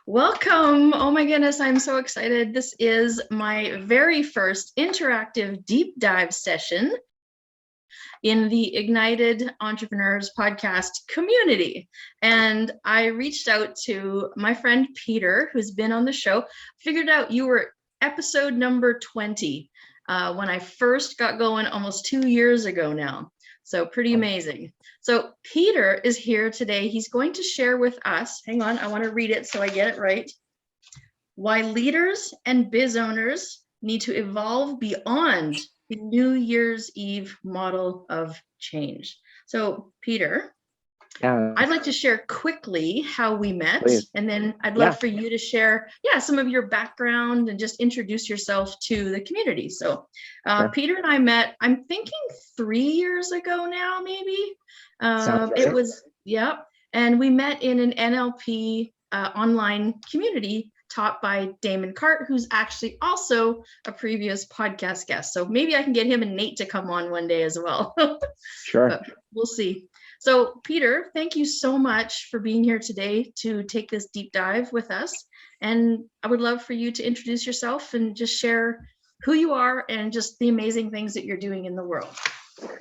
Welcome. Oh my goodness, I'm so excited. This is my very first interactive deep dive session in the Ignited Entrepreneurs podcast community. And I reached out to my friend Peter, who's been on the show, figured out you were episode number 20 when I first got going almost 2 years ago now. So pretty amazing. So Peter is here today. He's going to share with us, hang on, I want to read it so I get it right. Why leaders and biz owners need to evolve beyond the New Year's Eve model of change. So Peter, I'd like to share quickly how we met, Please. And then I'd love for you to share, some of your background and just introduce yourself to the community. So Sure. Peter and I met, I'm thinking 3 years ago now, maybe. Right. It was, and we met in an NLP online community taught by Damon Cart, who's actually also a previous podcast guest. So maybe I can get him and Nate to come on one day as well. Sure. But we'll see. So Peter, thank you so much for being here today to take this deep dive with us. And I would love for you to introduce yourself and just share who you are and just the amazing things that you're doing in the world.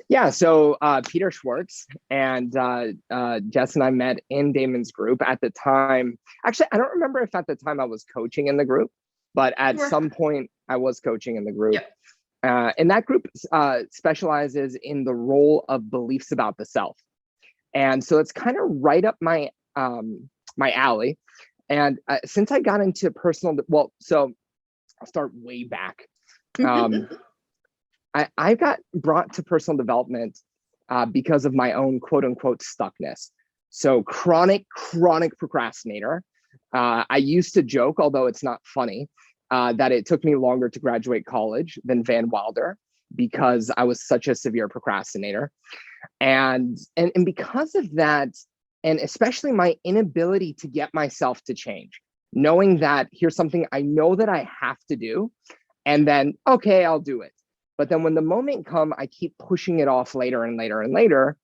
Yeah, so Peter Schwartz and Jess and I met in Damon's group at the time. Actually, I don't remember if at the time I was coaching in the group, but at some point I was coaching in the group. Yep. And that group specializes in the role of beliefs about the self. And so it's kind of right up my my alley. And since I got into so I'll start way back. I got brought to personal development because of my own quote unquote stuckness. So chronic procrastinator. I used to joke, although it's not funny, that it took me longer to graduate college than Van Wilder because I was such a severe procrastinator. And because of that, and especially my inability to get myself to change, knowing that here's something I know that I have to do, and then, okay, I'll do it. But then when the moment comes, I keep pushing it off later and later and later.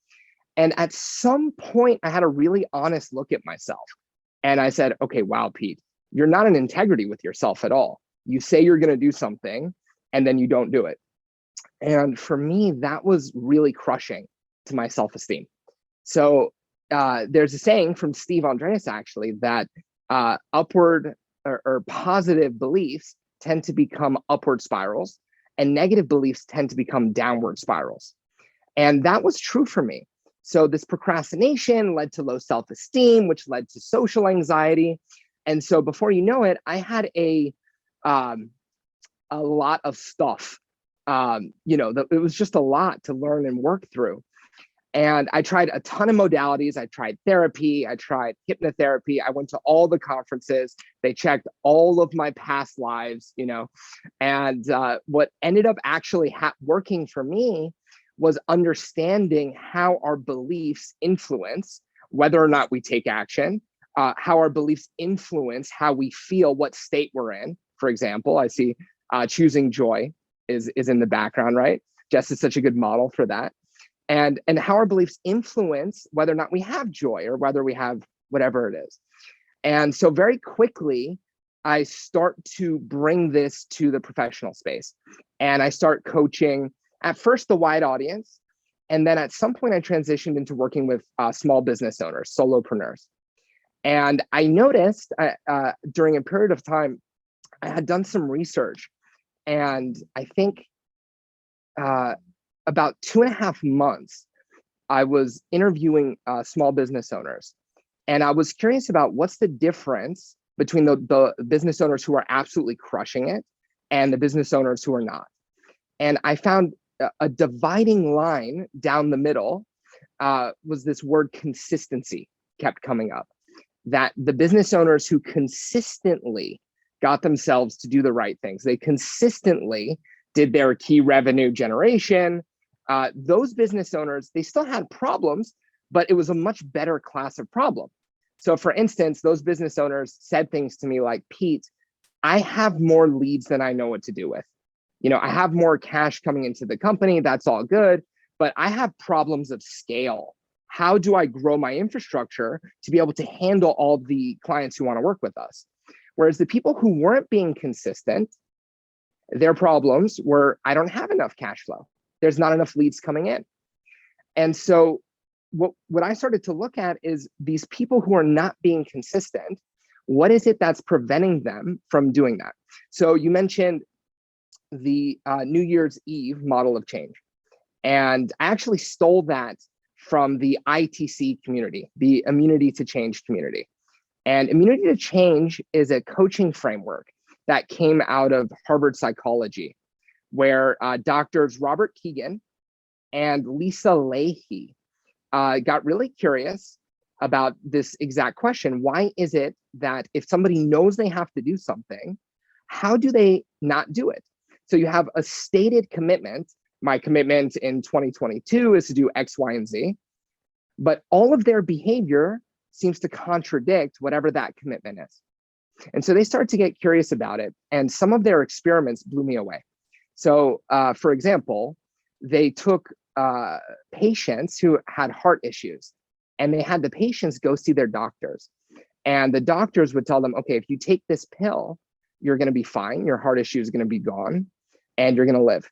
And at some point, I had a really honest look at myself. And I said, okay, wow, Pete, you're not in integrity with yourself at all. You say you're going to do something, and then you don't do it. And for me, that was really crushing to my self-esteem. So there's a saying from Steve Andreas, actually, that upward or positive beliefs tend to become upward spirals, and negative beliefs tend to become downward spirals. And that was true for me. So this procrastination led to low self-esteem, which led to social anxiety. And so before you know it, I had a lot of stuff. It was just a lot to learn and work through. And I tried a ton of modalities. I tried therapy. I tried hypnotherapy. I went to all the conferences. They checked all of my past lives, and what ended up actually working for me was understanding how our beliefs influence whether or not we take action, how our beliefs influence how we feel, what state we're in. For example, I see choosing joy is in the background, right? Jess is such a good model for that. And how our beliefs influence whether or not we have joy or whether we have whatever it is. And so very quickly, I start to bring this to the professional space. And I start coaching at first the wide audience. And then at some point I transitioned into working with small business owners, solopreneurs. And I noticed during a period of time, I had done some research. And I think about 2.5 months, I was interviewing small business owners. And I was curious about what's the difference between the business owners who are absolutely crushing it and the business owners who are not. And I found a dividing line down the middle was this word consistency kept coming up. That the business owners who consistently got themselves to do the right things, they consistently did their key revenue generation. Those business owners, they still had problems, but it was a much better class of problem. So for instance, those business owners said things to me like, Pete, I have more leads than I know what to do with. I have more cash coming into the company. That's all good, but I have problems of scale. How do I grow my infrastructure to be able to handle all the clients who want to work with us? Whereas the people who weren't being consistent, their problems were, I don't have enough cash flow. There's not enough leads coming in. And so what I started to look at is these people who are not being consistent, what is it that's preventing them from doing that? So you mentioned the New Year's Eve model of change. And I actually stole that from the ITC community, the Immunity to Change community. And Immunity to Change is a coaching framework that came out of Harvard psychology, where doctors Robert Keegan and Lisa Leahy got really curious about this exact question. Why is it that if somebody knows they have to do something, how do they not do it? So you have a stated commitment. My commitment in 2022 is to do X, Y, and Z, but all of their behavior seems to contradict whatever that commitment is. And so they started to get curious about it. And some of their experiments blew me away. So for example, they took patients who had heart issues, and they had the patients go see their doctors. And the doctors would tell them, okay, if you take this pill, you're going to be fine. Your heart issue is going to be gone and you're going to live.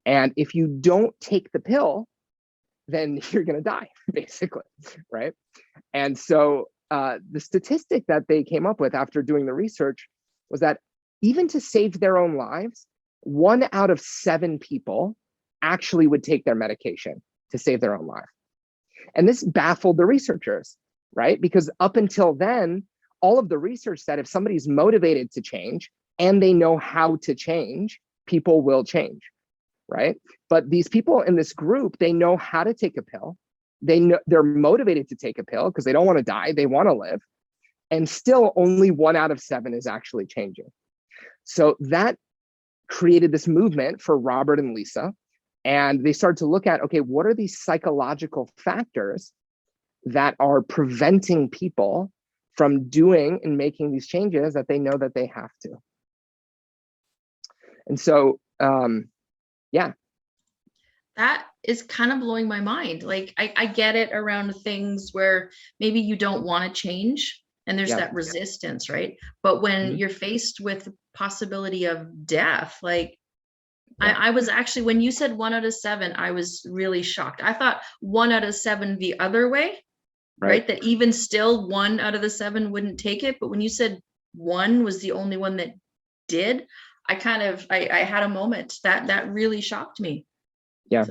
And if you don't take the pill, then you're going to die, basically, right? And so the statistic that they came up with after doing the research was that even to save their own lives, 1 out of 7 people actually would take their medication to save their own life. And this baffled the researchers, right? Because up until then, all of the research said if somebody's motivated to change and they know how to change, people will change, right? But these people in this group, they know how to take a pill. They know they're motivated to take a pill because they don't want to die, they want to live. And still only 1 out of 7 is actually changing. So that created this movement for Robert and Lisa. And they started to look at, okay, what are these psychological factors that are preventing people from doing and making these changes that they know that they have to? And so, yeah. That is kind of blowing my mind. Like, I get it around things where maybe you don't want to change and there's that resistance, right? But when you're faced with the possibility of death, like, I was actually, when you said 1 out of 7, I was really shocked. I thought 1 out of 7 the other way, right? That even still 1 out of the 7 wouldn't take it. But when you said 1 was the only one that did, I had a moment that really shocked me. Yeah.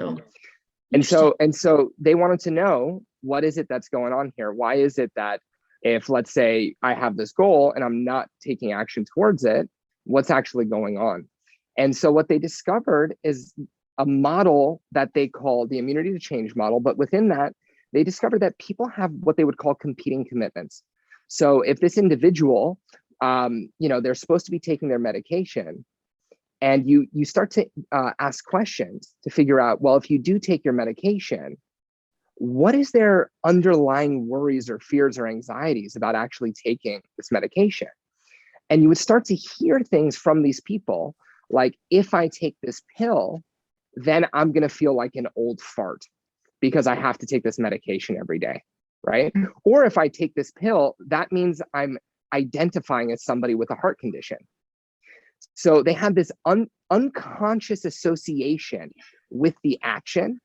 And so they wanted to know, what is it that's going on here? Why is it that if, let's say, I have this goal and I'm not taking action towards it, what's actually going on? And so what they discovered is a model that they call the Immunity to Change model. But within that, they discovered that people have what they would call competing commitments. So if this individual, they're supposed to be taking their medication, and you start to ask questions to figure out, well, if you do take your medication, what is their underlying worries or fears or anxieties about actually taking this medication? And you would start to hear things from these people, like, if I take this pill, then I'm going to feel like an old fart because I have to take this medication every day, right? Or if I take this pill, that means I'm identifying as somebody with a heart condition. So they had this unconscious association with the action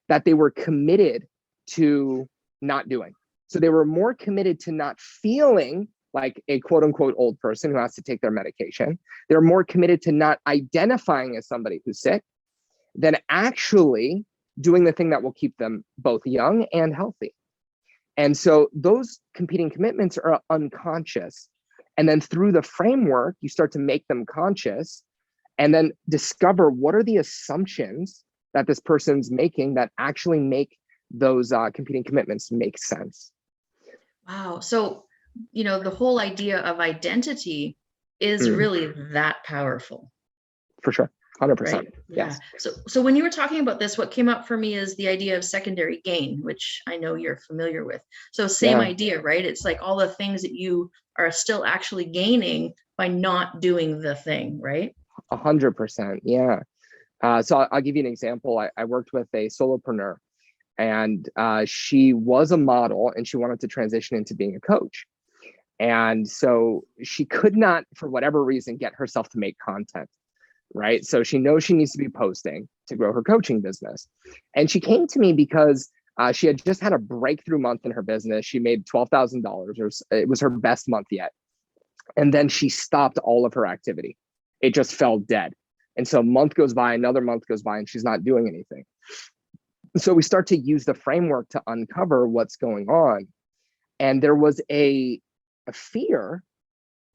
that they were committed to not doing. So they were more committed to not feeling like a quote unquote old person who has to take their medication. They're more committed to not identifying as somebody who's sick than actually doing the thing that will keep them both young and healthy. And so those competing commitments are unconscious. And then through the framework, you start to make them conscious and then discover what are the assumptions that this person's making that actually make those competing commitments make sense. Wow. So, the whole idea of identity is really that powerful. For sure. 100%. Right? Yes. Yeah. So when you were talking about this, what came up for me is the idea of secondary gain, which I know you're familiar with. So same idea, right? It's like all the things that you are still actually gaining by not doing the thing, right? 100%. Yeah. So I'll give you an example. I worked with a solopreneur, And she was a model and she wanted to transition into being a coach. And so she could not, for whatever reason, get herself to make content, right? So she knows she needs to be posting to grow her coaching business. And she came to me because she had just had a breakthrough month in her business. She made $12,000, or it was her best month yet. And then she stopped all of her activity. It just fell dead. And so a month goes by, another month goes by, and she's not doing anything. So we start to use the framework to uncover what's going on. And there was a fear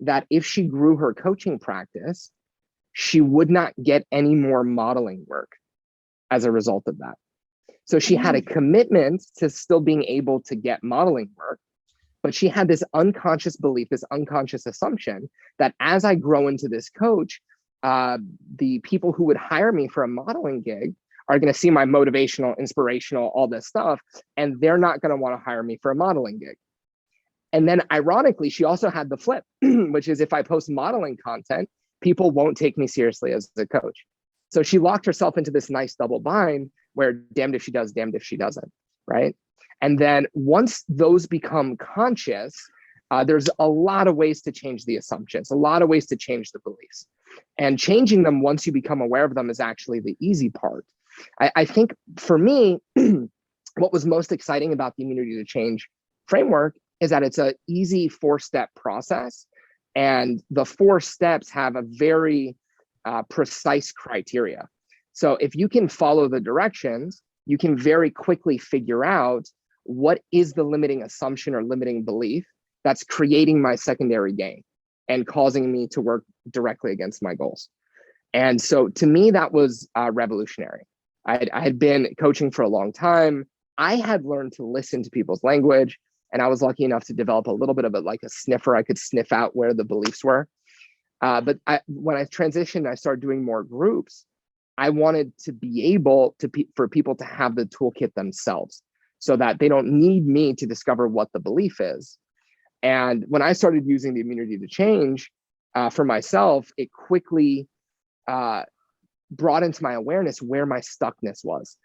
that if she grew her coaching practice, she would not get any more modeling work as a result of that. So she had a commitment to still being able to get modeling work, but she had this unconscious belief, this unconscious assumption that as I grow into this coach, the people who would hire me for a modeling gig are going to see my motivational, inspirational, all this stuff, and they're not going to want to hire me for a modeling gig. And then ironically, she also had the flip, which is if I post modeling content, people won't take me seriously as a coach. So she locked herself into this nice double bind where damned if she does, damned if she doesn't, right? And then once those become conscious, there's a lot of ways to change the assumptions, a lot of ways to change the beliefs. And changing them once you become aware of them is actually the easy part. I think for me, what was most exciting about the Immunity to Change framework is that it's an easy 4-step process. And the 4 steps have a very precise criteria. So if you can follow the directions, you can very quickly figure out what is the limiting assumption or limiting belief that's creating my secondary gain and causing me to work directly against my goals. And so to me, that was revolutionary. I had been coaching for a long time. I had learned to listen to people's language, and I was lucky enough to develop a little bit of like a sniffer. I could sniff out where the beliefs were. But when I transitioned, I started doing more groups. I wanted to be able to for people to have the toolkit themselves so that they don't need me to discover what the belief is. And when I started using the Immunity to Change for myself, it quickly brought into my awareness where my stuckness was.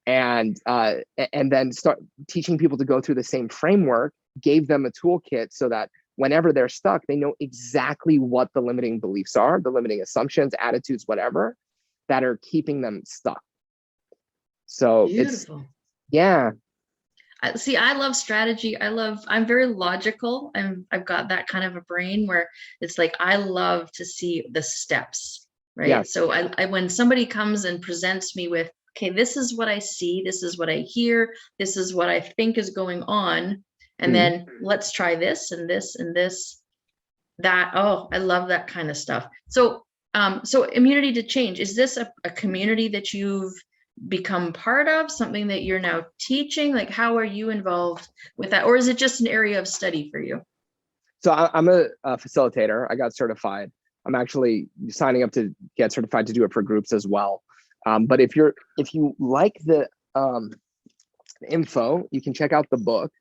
And then start teaching people to go through the same framework, gave them a toolkit so that whenever they're stuck, they know exactly what the limiting beliefs are, the limiting assumptions, attitudes, whatever, that are keeping them stuck. So beautiful. Yeah. See, I love strategy. I'm very logical. I've got that kind of a brain where it's like, I love to see the steps, right? Yes. So I when somebody comes and presents me with, okay, this is what I see, this is what I hear, this is what I think is going on, and then let's try this and this and this, that, oh, I love that kind of stuff. So so Immunity to Change, is this a community that you've become part of, something that you're now teaching? Like, how are you involved with that? Or is it just an area of study for you? So I'm a facilitator. I got certified. I'm actually signing up to get certified to do it for groups as well. But if you like the info, you can check out the book,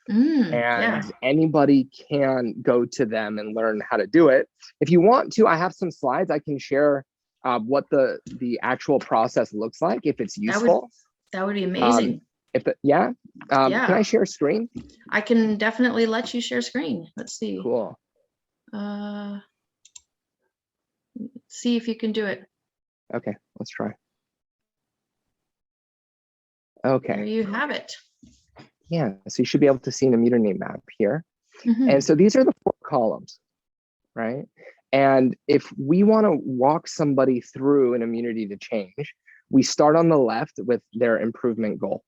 and anybody can go to them and learn how to do it. If you want to, I have some slides I can share what the actual process looks like if it's useful. That would be amazing. Can I share screen? I can definitely let you share screen. Let's see. Cool. See if you can do it. Okay, let's try. Okay. There you have it. Yeah, so you should be able to see an immunity map here. And so these are the 4 columns, right? And if we want to walk somebody through an Immunity to Change, we start on the left with their improvement goal.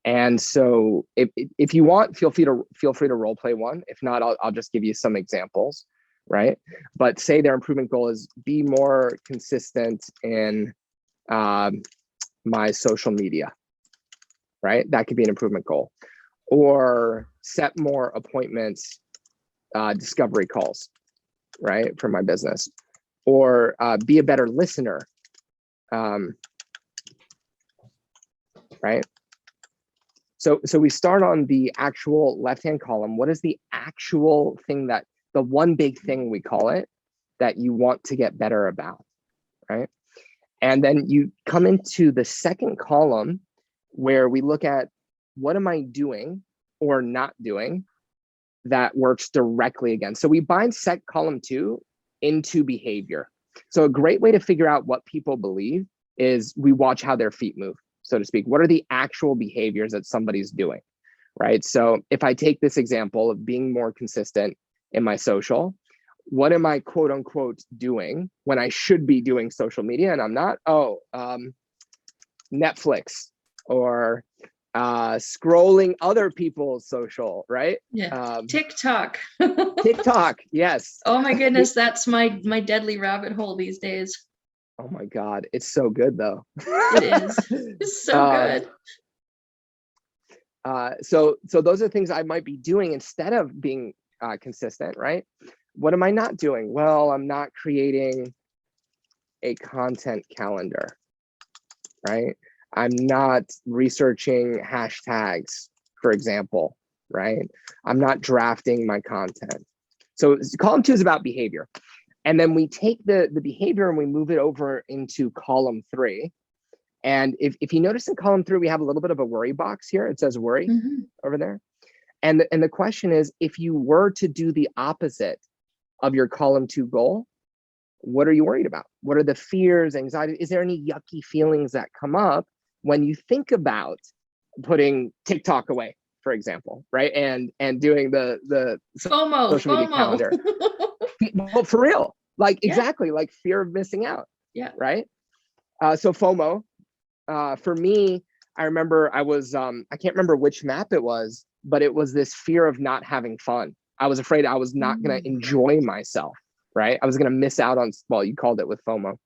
And so if you want, feel free to role play one. If not, I'll just give you some examples, right? But say their improvement goal is be more consistent in my social media, right? That could be an improvement goal. Or set more appointments, discovery calls, right, for my business. Or be a better listener, right? So we start on the actual left-hand column. What is the actual thing the one big thing we call it, that you want to get better about, right? And then you come into the second column, where we look at what am I doing or not doing that works directly against. So we bind set column 2 into behavior. So a great way to figure out what people believe is we watch how their feet move, so to speak. What are the actual behaviors that somebody's doing, right? So if I take this example of being more consistent in my social, what am I quote unquote doing when I should be doing social media and I'm not? Netflix or scrolling other people's social, right? Yeah. TikTok. TikTok, yes. Oh my goodness, that's my deadly rabbit hole these days. Oh my God, it's so good though. It is. It's so good. So those are things I might be doing instead of being consistent, right? What am I not doing? Well, I'm not creating a content calendar, right? I'm not researching hashtags, for example, right? I'm not drafting my content. So column 2 is about behavior. And then we take the behavior and we move it over into column 3. And if you notice in column 3, we have a little bit of a worry box here. It says worry over there. And the question is, if you were to do the opposite of your column 2 goal, what are you worried about? What are the fears, anxiety? Is there any yucky feelings that come up when you think about putting TikTok away, for example, right? And doing the FOMO, social media calendar. Well, for real, like exactly, like fear of missing out. Yeah. Right. So FOMO, for me, I remember I was, I can't remember which map it was, but it was this fear of not having fun. I was afraid I was not going to enjoy myself, right? I was going to miss out on, well, you called it with FOMO.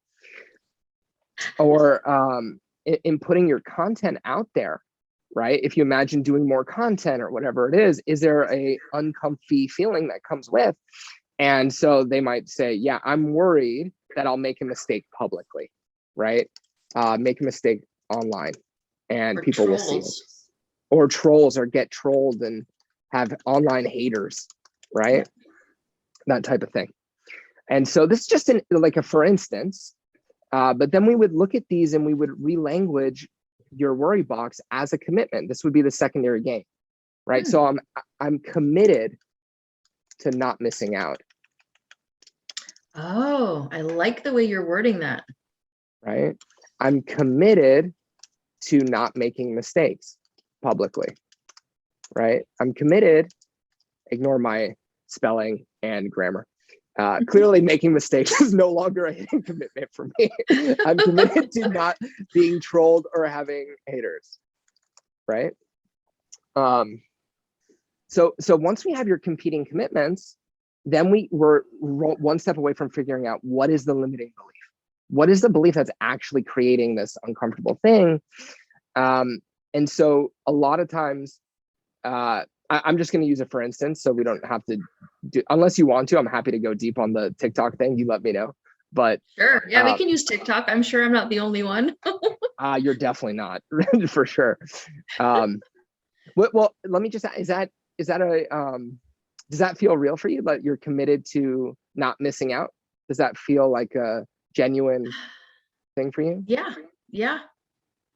Or in putting your content out there, right? If you imagine doing more content or whatever it is there a uncomfy feeling that comes with? And so they might say, yeah, I'm worried that I'll make a mistake publicly, right? Make a mistake online and people will see it. Or trolls, or get trolled and have online haters, right? That type of thing. And so this is just like a for instance, but then we would look at these and we would relanguage your worry box as a commitment. This would be the secondary gain, right? So I'm committed to not missing out. Oh, I like the way you're wording that. Right? I'm committed to not making mistakes publicly, right? I'm committed, ignore my spelling and grammar. Clearly making mistakes is no longer a hidden commitment for me. I'm committed to not being trolled or having haters, right? So once we have your competing commitments, then we're one step away from figuring out what is the limiting belief. What is the belief that's actually creating this uncomfortable thing? And so a lot of times, I'm just going to use it for instance, so we don't have to do, unless you want to, I'm happy to go deep on the TikTok thing. You let me know. But sure, yeah, we can use TikTok. I'm sure I'm not the only one. You're definitely not, for sure. Well, let me just, is that a, does that feel real for you? That you're committed to not missing out? Does that feel like a genuine thing for you? Yeah.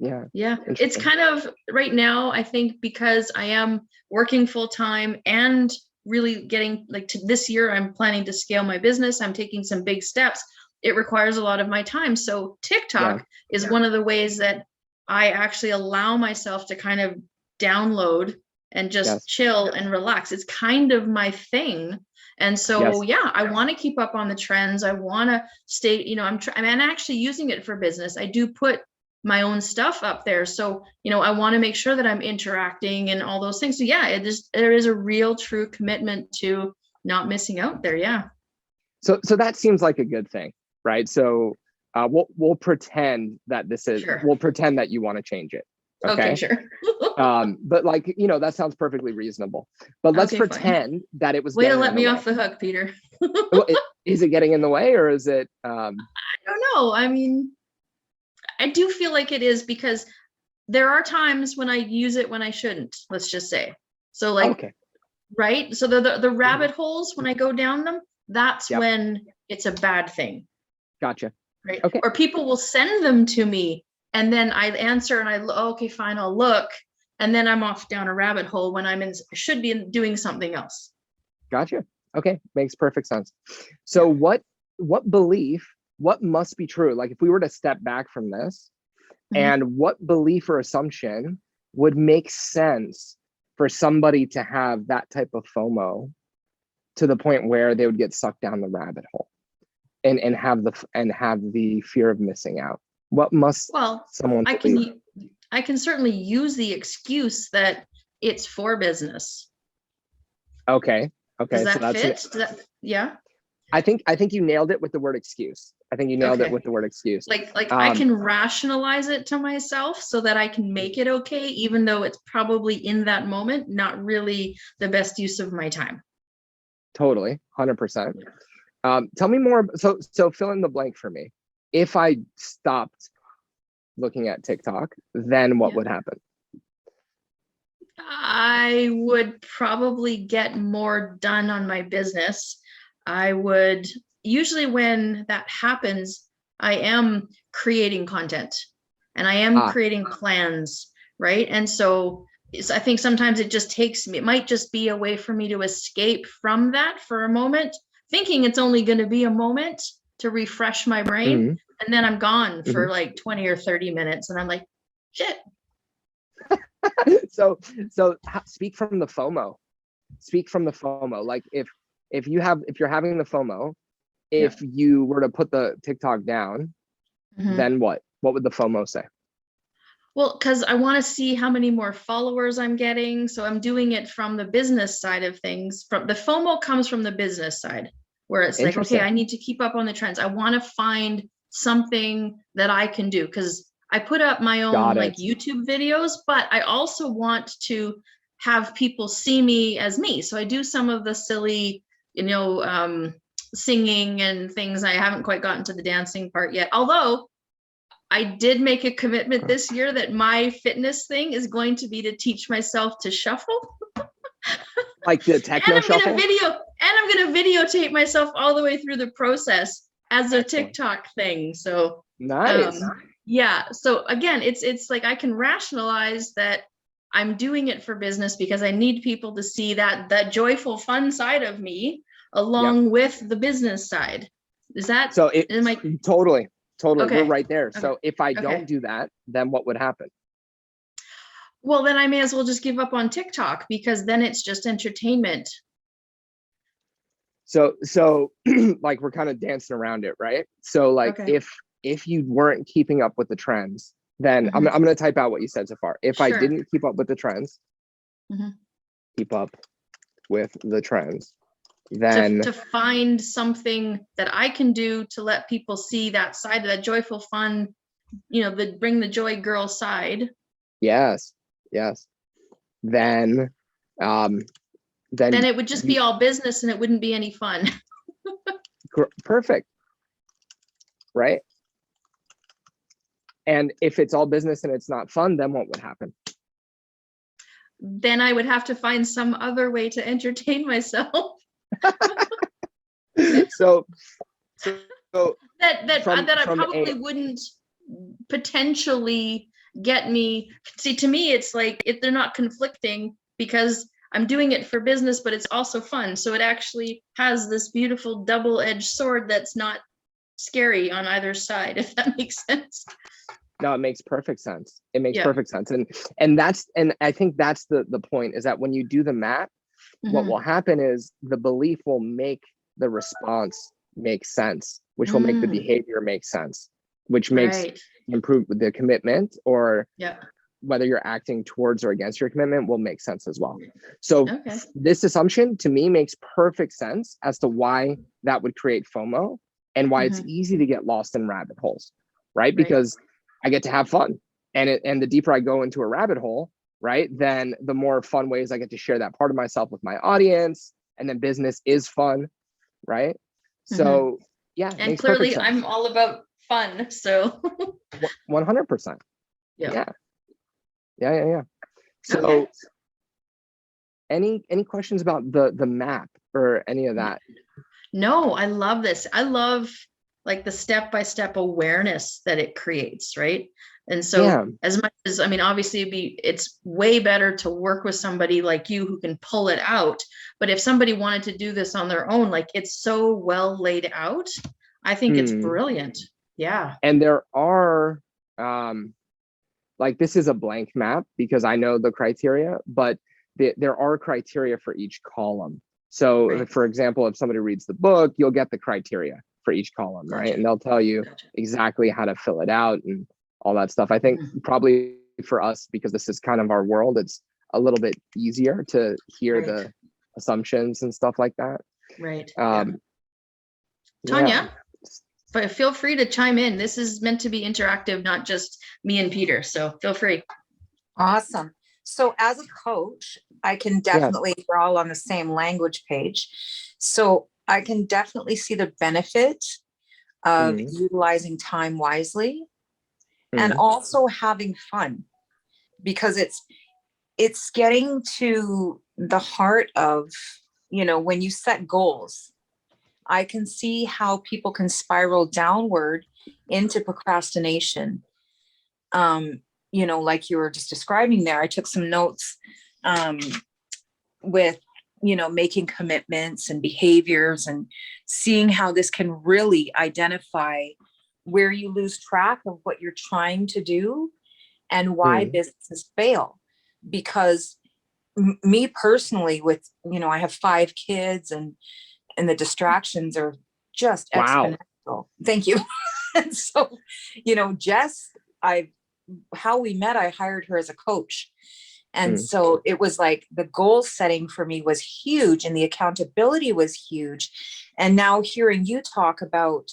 It's Interesting. kind of right now, I think, because I am working full time and really getting like to this year, I'm planning to scale my business. I'm taking some big steps. It requires a lot of my time. So TikTok is one of the ways that I actually allow myself to kind of download and just chill and relax. It's kind of my thing. And so, I want to keep up on the trends. I want to stay, I'm actually using it for business. I do put my own stuff up there. So, I want to make sure that I'm interacting and all those things. So there is a real true commitment to not missing out there. Yeah. So that seems like a good thing, right? So we'll pretend that this is, we'll pretend that you want to change it. Okay, sure. But like, that sounds perfectly reasonable. But let's pretend that it was way to let me off the hook, Peter. Is it getting in the way, or is it? I don't know. I mean, I do feel like it is, because there are times when I use it when I shouldn't, let's just say. So like, right? So the rabbit holes, when I go down them, that's when it's a bad thing. Gotcha. Right. Okay. Or people will send them to me and then I answer and okay, fine, I'll look. And then I'm off down a rabbit hole when should be doing something else. Gotcha. Okay. Makes perfect sense. So what belief, what must be true? Like if we were to step back from this, and what belief or assumption would make sense for somebody to have that type of FOMO to the point where they would get sucked down the rabbit hole and have the fear of missing out? What must someone believe? I can certainly use the excuse that it's for business. Okay. Does that fit? Yeah. I think you nailed it with the word excuse. I think you nailed it with the word excuse. Like I can rationalize it to myself so that I can make it okay, even though it's probably in that moment not really the best use of my time. Totally, 100%. Tell me more. So fill in the blank for me. If I stopped looking at TikTok, then what would happen? I would probably get more done on my business. I would usually, when that happens, I am creating content and I am creating plans, right? And so I think sometimes it might just be a way for me to escape from that for a moment, thinking it's only going to be a moment to refresh my brain. And then I'm gone for like 20 or 30 minutes and I'm like, shit. So speak from the FOMO. Like if you're having the FOMO, if you were to put the TikTok down, then what would the FOMO say? Well, because I want to see how many more followers I'm getting. So I'm doing it from the business side of things. From the FOMO comes from the business side, where it's like, okay, I need to keep up on the trends. I want to find something that I can do, because I put up my own like YouTube videos, but I also want to have people see me as me. So I do some of the silly, singing and things. I haven't quite gotten to the dancing part yet, although I did make a commitment this year that my fitness thing is going to be to teach myself to shuffle. Like the techno shuffle? I'm going to videotape myself all the way through the process as a TikTok thing. So nice. Yeah. So again, it's like I can rationalize that I'm doing it for business because I need people to see that joyful, fun side of me along with the business side. Is that so? Totally. Okay. We're right there. Okay. So if I don't do that, then what would happen? Well, then I may as well just give up on TikTok, because then it's just entertainment. So like we're kind of dancing around it, right? So like if you weren't keeping up with the trends, then I'm going to type out what you said so far. If I didn't keep up with the trends, keep up with the trends, then to find something that I can do to let people see that side of that joyful, fun, bring the joy girl side. Yes. Then it would just be all business and it wouldn't be any fun. Perfect. Right. And if it's all business and it's not fun, then what would happen? Then I would have to find some other way to entertain myself. so that I probably wouldn't potentially get me. See, to me, it's like they're not conflicting, because I'm doing it for business, but it's also fun. So it actually has this beautiful double-edged sword that's not scary on either side, if that makes sense. No, it makes perfect sense. It makes perfect sense. And I think that's the point, is that when you do the math, what will happen is the belief will make the response make sense, which will make the behavior make sense, which makes improve the commitment, or whether you're acting towards or against your commitment will make sense as well. So this assumption to me makes perfect sense as to why that would create FOMO and why it's easy to get lost in rabbit holes, right? Because I get to have fun, and the deeper I go into a rabbit hole, right, then the more fun ways I get to share that part of myself with my audience, and then business is fun, right? So and clearly I'm all about fun, so 100%. Yeah. So any questions about the map or any of that? No, I love this. I love like the step-by-step awareness that it creates, right? And so Yeah. as much as, I mean, obviously it's way better to work with somebody like you who can pull it out. But if somebody wanted to do this on their own, like it's so well laid out, I think it's brilliant. Yeah. And there are, like, this is a blank map because I know the criteria, but there are criteria for each column. So Right. for example, if somebody reads the book, you'll get the criteria for each column, right? And they'll tell you exactly how to fill it out and all that stuff. I think probably for us, because this is kind of our world, it's a little bit easier to hear the assumptions and stuff like that. Right. Tanya, but feel free to chime in. This is meant to be interactive, not just me and Peter. So feel free. Awesome. So as a coach, I can definitely, we're all on the same language page. So I can definitely see the benefit of utilizing time wisely and also having fun, because it's getting to the heart of, you know, when you set goals, I can see how people can spiral downward into procrastination. You know, like you were just describing there, I took some notes with, you know, making commitments and behaviors and seeing how this can really identify where you lose track of what you're trying to do and why businesses fail. Because me personally, with, you know, I have 5 kids and the distractions are just exponential. Thank you. And so, you know, Jess, how we met, I hired her as a coach. And so it was like the goal setting for me was huge and the accountability was huge. And now hearing you talk about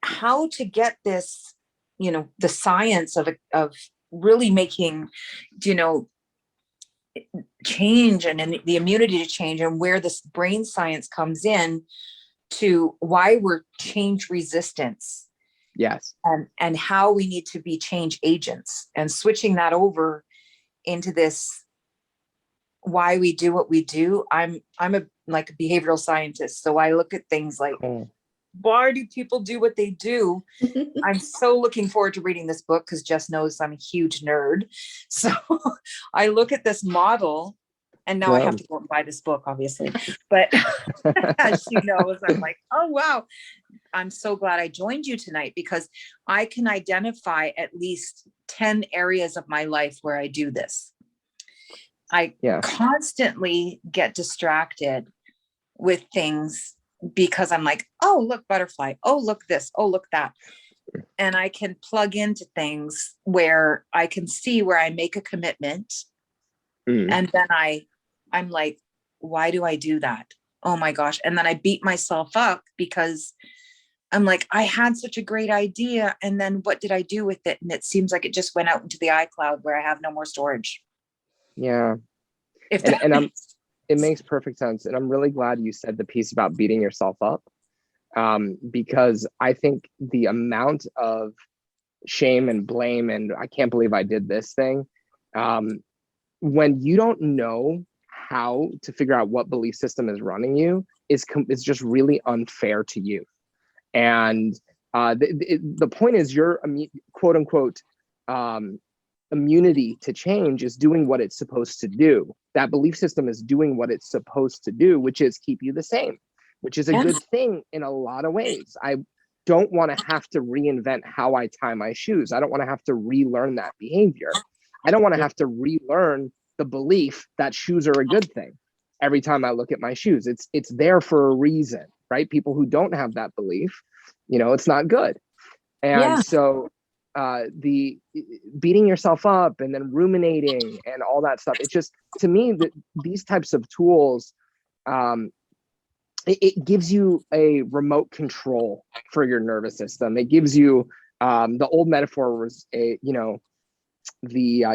how to get this, you know, the science of really making, you know, change and the immunity to change, and where this brain science comes in to why we're change resistance. Yes. And how we need to be change agents, and switching that over into this, why we do what we do. I'm a behavioral scientist. So I look at things like, why do people do what they do? I'm so looking forward to reading this book because Jess knows I'm a huge nerd. So I look at this model, and now I have to go and buy this book, obviously. But as she knows, I'm like, oh, wow. I'm so glad I joined you tonight, because I can identify at least 10 areas of my life where I do this. I constantly get distracted with things because I'm like, oh, look, butterfly. Oh, look this. Oh, look that. And I can plug into things where I can see where I make a commitment. And then I'm like, why do I do that? Oh my gosh. And then I beat myself up because I'm like, I had such a great idea. And then what did I do with it? And it seems like it just went out into the iCloud where I have no more storage. Yeah. It makes perfect sense. And I'm really glad you said the piece about beating yourself up, because I think the amount of shame and blame and I can't believe I did this thing, when you don't know how to figure out what belief system is running you, is just really unfair to you. And the point is, your quote unquote immunity to change is doing what it's supposed to do. That belief system is doing what it's supposed to do, which is keep you the same, which is a good thing in a lot of ways. I don't want to have to reinvent how I tie my shoes. I don't want to have to relearn that behavior. I don't want to have to relearn the belief that shoes are a good thing every time I look at my shoes. It's there for a reason, right? People who don't have that belief, you know, it's not good. And so the beating yourself up and then ruminating and all that stuff, it's just, to me, that these types of tools, it gives you a remote control for your nervous system. It gives you, the old metaphor was the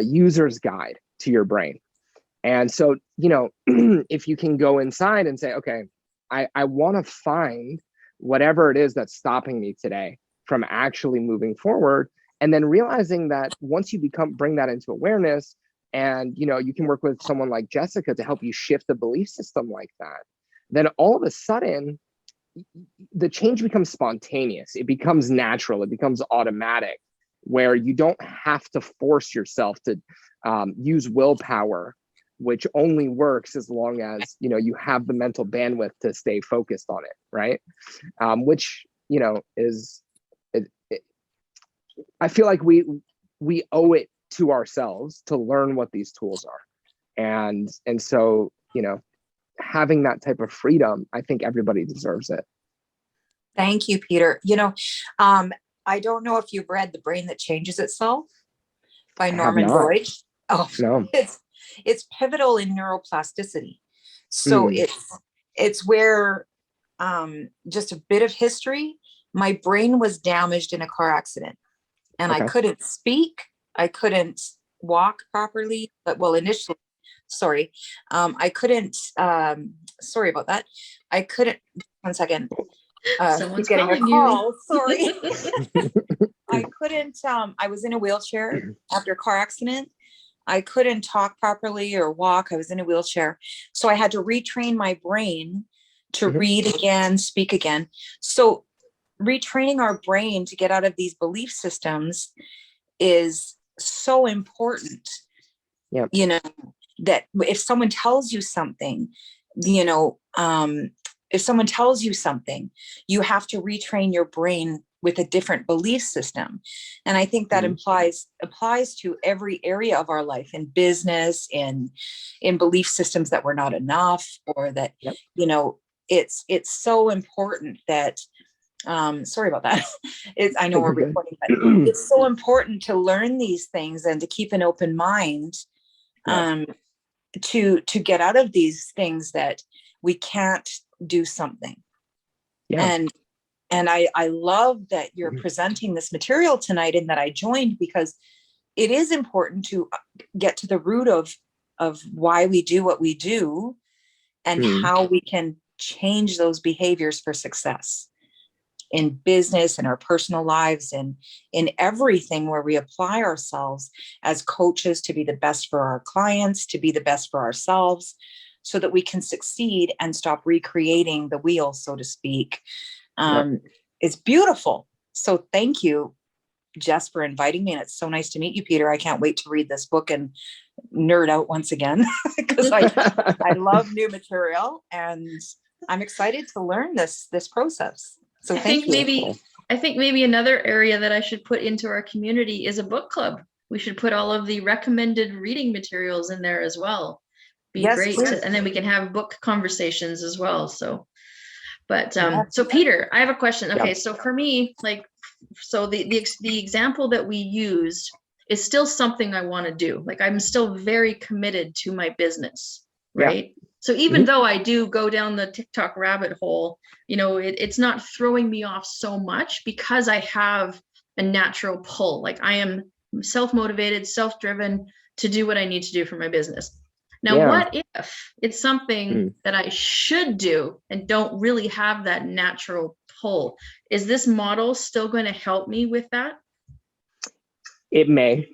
user's guide to your brain. And so, you know, if you can go inside and say, okay, I want to find whatever it is that's stopping me today from actually moving forward. And then realizing that once you bring that into awareness, and, you know, you can work with someone like Jessica to help you shift the belief system like that, then all of a sudden the change becomes spontaneous. It becomes natural. It becomes automatic. where you don't have to force yourself to use willpower, which only works as long as, you know, you have the mental bandwidth to stay focused on it, right? Which, you know, is, I feel like we owe it to ourselves to learn what these tools are. And so, you know, having that type of freedom, I think everybody deserves it. Thank you, Peter. You know, I don't know if you've read The Brain That Changes Itself by Norman Doidge. Oh, no. It's pivotal in neuroplasticity. So it's where, just a bit of history, my brain was damaged in a car accident and I couldn't speak. I couldn't walk properly, but well, initially, sorry. I couldn't, sorry about that. I couldn't, one second. Someone's getting a calling call. you. Sorry. I couldn't, I was in a wheelchair after a car accident. I couldn't talk properly or walk. I was in a wheelchair. So I had to retrain my brain to read again, speak again. So retraining our brain to get out of these belief systems is so important. Yeah. You know, that if someone tells you something, you know, if someone tells you something, you have to retrain your brain with a different belief system. And I think that applies to every area of our life, in business, in belief systems that we're not enough, or that, you know, it's so important that, sorry about that. I know we're recording, but it's so important to learn these things and to keep an open mind, to get out of these things that we can't do something. And I love that you're presenting this material tonight and that I joined, because it is important to get to the root of why we do what we do and how we can change those behaviors for success in business, in our personal lives, and in everything where we apply ourselves as coaches to be the best for our clients, to be the best for ourselves, so that we can succeed and stop recreating the wheel, so to speak. It's beautiful. So thank you, Jess, for inviting me. And it's so nice to meet you, Peter. I can't wait to read this book and nerd out once again, because I love new material and I'm excited to learn this process. So thank you. I think maybe another area that I should put into our community is a book club. We should put all of the recommended reading materials in there as well. Be great. And then we can have book conversations as well. So, but, so Peter, I have a question. Okay. So for me, like, so the example that we used is still something I want to do. Like, I'm still very committed to my business. Right. So even though I do go down the TikTok rabbit hole, you know, it's not throwing me off so much, because I have a natural pull. Like, I am self-motivated, self-driven to do what I need to do for my business. Now, what if it's something that I should do and don't really have that natural pull? Is this model still going to help me with that? It may.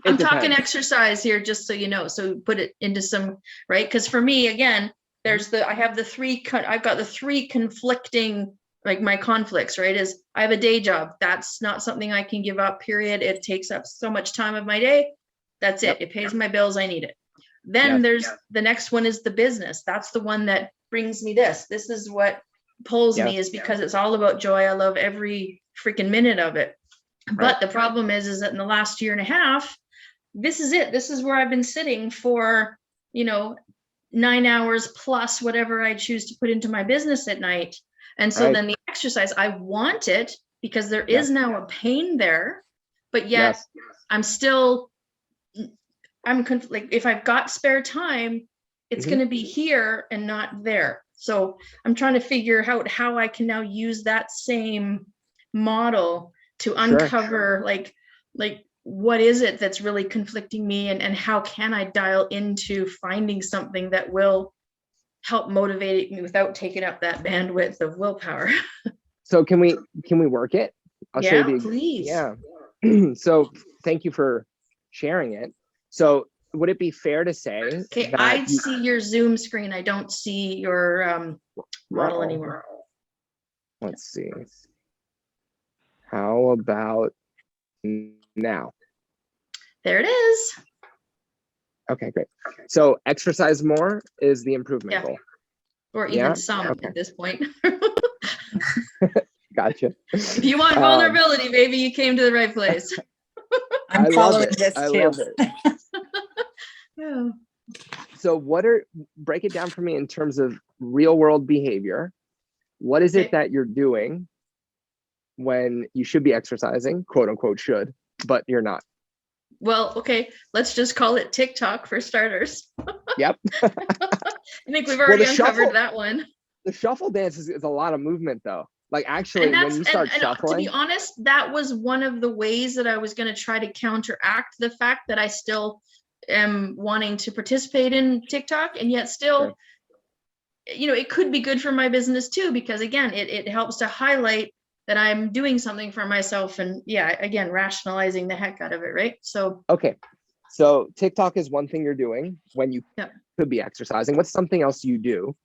I'm talking exercise here, just so you know. So put it into some, right? Because for me, again, I've got the three conflicting, like, my conflicts, right? Is I have a day job. That's not something I can give up, period. It takes up so much time of my day. That's it. It pays my bills. I need it. Then there's the next one is the business. That's the one that brings me this. This is what pulls me, is because it's all about joy. I love every freaking minute of it. But the problem is that in the last year and a half, this is it. This is where I've been sitting for, you know, 9 hours plus whatever I choose to put into my business at night. And so then the exercise, I want it because there is now a pain there, but yet I'm still, like, if I've got spare time, it's going to be here and not there. So I'm trying to figure out how I can now use that same model to uncover like what is it that's really conflicting me, and how can I dial into finding something that will help motivate me without taking up that bandwidth of willpower. So can we work it? I'll show you please. So thank you for sharing it. So would it be fair to say, okay, I see your Zoom screen. I don't see your model anymore. Let's see. How about now? There it is. Okay, great. So exercise more is the improvement goal. Or even some at this point. Gotcha. If you want vulnerability, maybe you came to the right place. I'm following this I too. love it. Yeah. So break it down for me in terms of real world behavior. What is it that you're doing when you should be exercising, quote unquote should, but you're not? Well, okay, let's just call it TikTok for starters. Yep. I think we've already uncovered that one. The shuffle dance is a lot of movement though. Like actually when you start shuffling. To be honest, that was one of the ways that I was going to try to counteract the fact that I still am wanting to participate in TikTok, and yet still, you know, it could be good for my business too, because again, it helps to highlight that I'm doing something for myself, and again, rationalizing the heck out of it, right? So okay, so TikTok is one thing you're doing when you could be exercising. What's something else you do?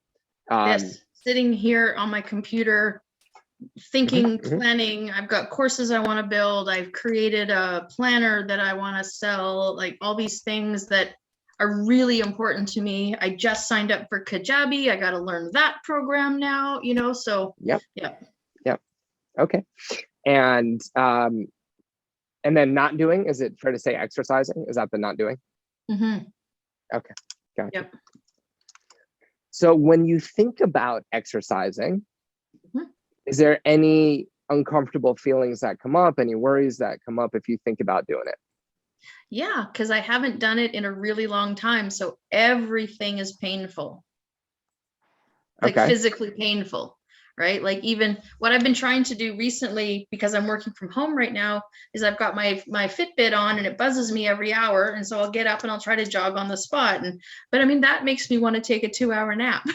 Yes, sitting here on my computer, thinking, planning. I've got courses I want to build. I've created a planner that I want to sell, like all these things that are really important to me. I just signed up for Kajabi. I got to learn that program now, you know, so Yep. Okay. And then not doing, is it fair to say exercising? Is that the not doing? Okay. Gotcha. Yep. So when you think about exercising, is there any uncomfortable feelings that come up, any worries that come up if you think about doing it? Yeah, because I haven't done it in a really long time. So everything is painful, like physically painful, right? Like even what I've been trying to do recently, because I'm working from home right now, is I've got my Fitbit on and it buzzes me every hour. And so I'll get up and I'll try to jog on the spot. But I mean, that makes me want to take a 2-hour nap.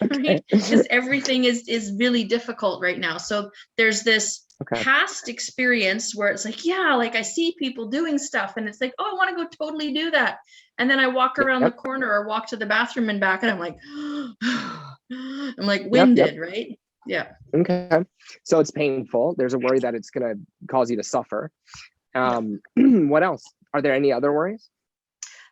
Right? Because everything is really difficult right now. So there's this past experience where it's like, like I see people doing stuff and it's like, oh, I want to go totally do that. And then I walk around the corner or walk to the bathroom and back and I'm like, I'm like winded, right? Yeah. Okay. So it's painful. There's a worry that it's going to cause you to suffer. What else? Are there any other worries?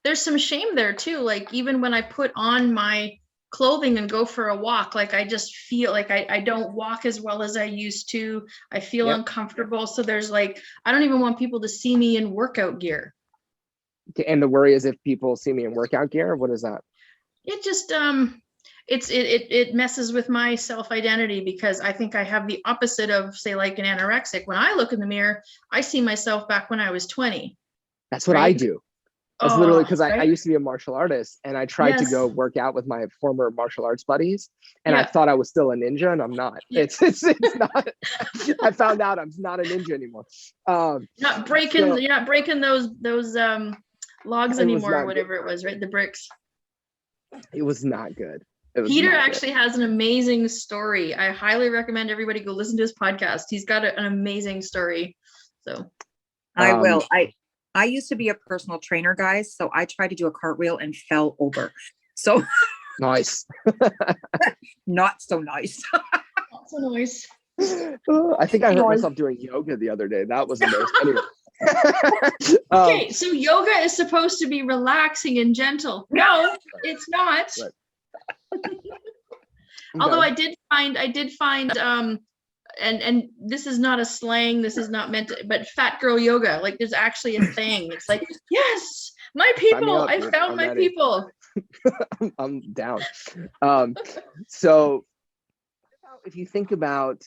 There's some shame there too. Like even when I put on my clothing and go for a walk, like I just feel like I don't walk as well as I used to. I feel uncomfortable. So there's like, I don't even want people to see me in workout gear. And the worry is if people see me in workout gear, what is that? It just, it messes with my self-identity, because I think I have the opposite of, say, like an anorexic. When I look in the mirror, I see myself back when I was 20. That's what I do. That's literally because I used to be a martial artist and I tried to go work out with my former martial arts buddies and I thought I was still a ninja and I'm not. It's not. I found out I'm not a ninja anymore. You're not breaking those logs anymore or whatever it was, right? The bricks. It was not good. Peter actually has an amazing story. I highly recommend everybody go listen to his podcast. He's got an amazing story. So I will. I used to be a personal trainer, guys. So I tried to do a cartwheel and fell over. So nice. Not so nice. Not so nice. I think I hurt myself doing yoga the other day. That was embarrassing. Anyway. Okay, so yoga is supposed to be relaxing and gentle. No, it's not. Although I did find and this is not a slang, this is not meant to, but fat girl yoga, like there's actually a thing. It's like, yes, my people, I found my people. I'm down. So if you think about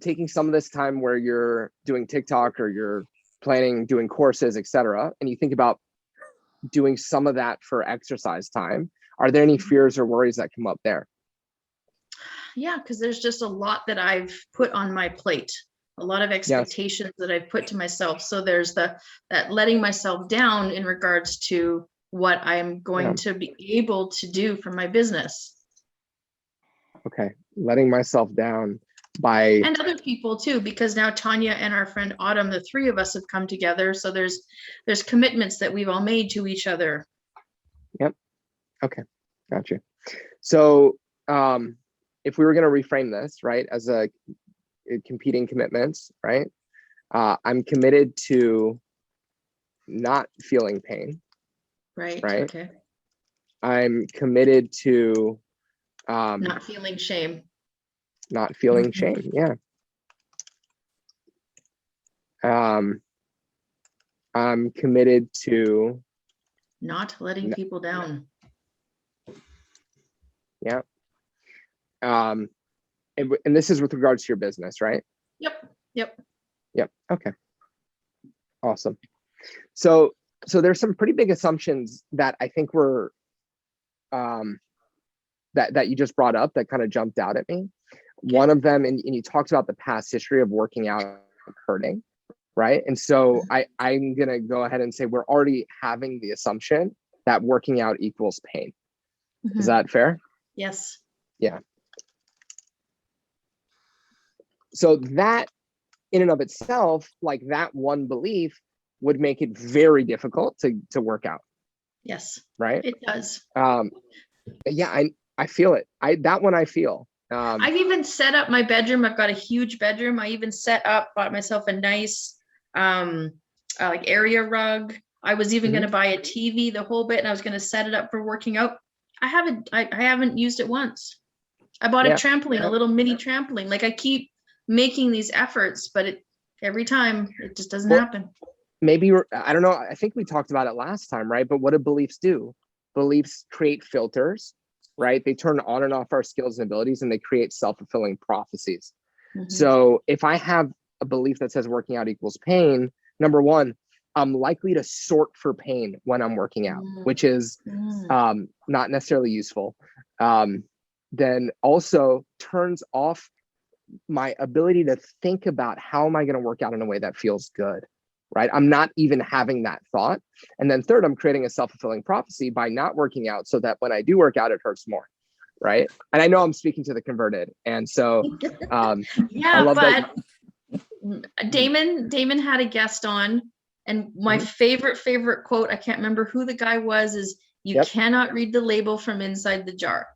taking some of this time where you're doing TikTok or you're planning doing courses, etc., and you think about doing some of that for exercise time, are there any fears or worries that come up there? Yeah, because there's just a lot that I've put on my plate, a lot of expectations that I've put to myself. So there's that letting myself down in regards to what I'm going to be able to do for my business. Okay, letting myself down by... And other people too, because now Tanya and our friend Autumn, the three of us have come together. So there's commitments that we've all made to each other. Yep. Okay, gotcha. So if we were going to reframe this, right, as a competing commitments, right? I'm committed to not feeling pain. Right. Right. Okay. I'm committed to Not feeling shame. not feeling Mhm. shame. Yeah. I'm committed to Not letting people down. yeah. And this is with regards to your business, right? Yep. Yep. Yep. Okay. Awesome. So there's some pretty big assumptions that I think were that you just brought up that kind of jumped out at me. Okay. One of them, and you talked about the past history of working out hurting, right? And so I'm gonna go ahead and say we're already having the assumption that working out equals pain. Is that fair? Yes. Yeah. So that in and of itself, like that one belief would make it very difficult to work out. Yes. Right. It does. Yeah, I feel it. That one I feel. I've even set up my bedroom. I've got a huge bedroom. I even bought myself a nice like area rug. I was even going to buy a TV, the whole bit, and I was going to set it up for working out. I haven't used it once. I bought a trampoline, a little mini trampoline. Like I keep making these efforts, but every time it just doesn't happen. Maybe I don't know. I think we talked about it last time, right? But what do beliefs do? Beliefs create filters, right? They turn on and off our skills and abilities, and they create self-fulfilling prophecies. So if I have a belief that says working out equals pain, number one, I'm likely to sort for pain when I'm working out, which is not necessarily useful. Then also turns off my ability to think about how am I going to work out in a way that feels good, right? I'm not even having that thought. And then third, I'm creating a self-fulfilling prophecy by not working out so that when I do work out, it hurts more, right? And I know I'm speaking to the converted. And so yeah, I love but that. Damon had a guest on, and my favorite quote, I can't remember who the guy was, is you cannot read the label from inside the jar.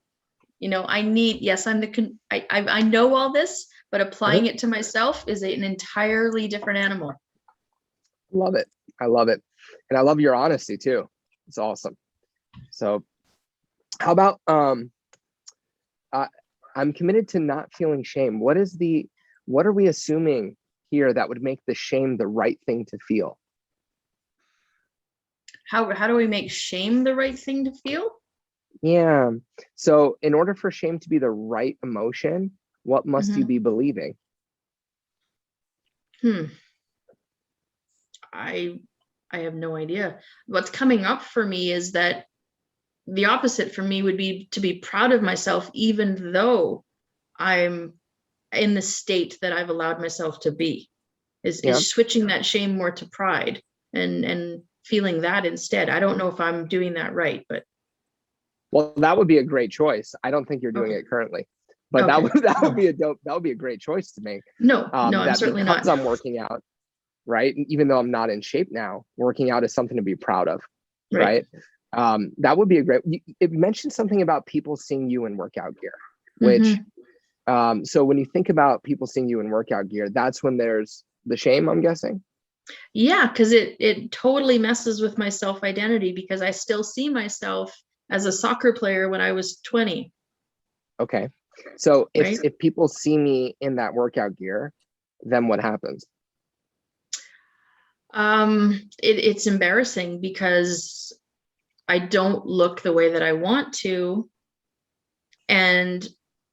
You know, I know all this, but applying it to myself is an entirely different animal. Love it. I love it. And I love your honesty too. It's awesome. So how about, I'm committed to not feeling shame. What are we assuming here that would make the shame the right thing to feel? How do we make shame the right thing to feel? Yeah. So in order for shame to be the right emotion, what must you be believing? I have no idea. What's coming up for me is that the opposite for me would be to be proud of myself, even though I'm in the state that I've allowed myself to be, is switching that shame more to pride and feeling that instead. I don't know if I'm doing that right, but. Well, that would be a great choice. I don't think you're doing it currently, but that would be a great choice to make. No, I'm certainly not. Because I'm working out, right? Even though I'm not in shape now, working out is something to be proud of, right? That would be a great. It mentioned something about people seeing you in workout gear, which, so when you think about people seeing you in workout gear, that's when there's the shame, I'm guessing. Yeah, because it totally messes with my self-identity, because I still see myself as a soccer player when I was 20. Okay. So if people see me in that workout gear, then what happens? It's embarrassing because I don't look the way that I want to. And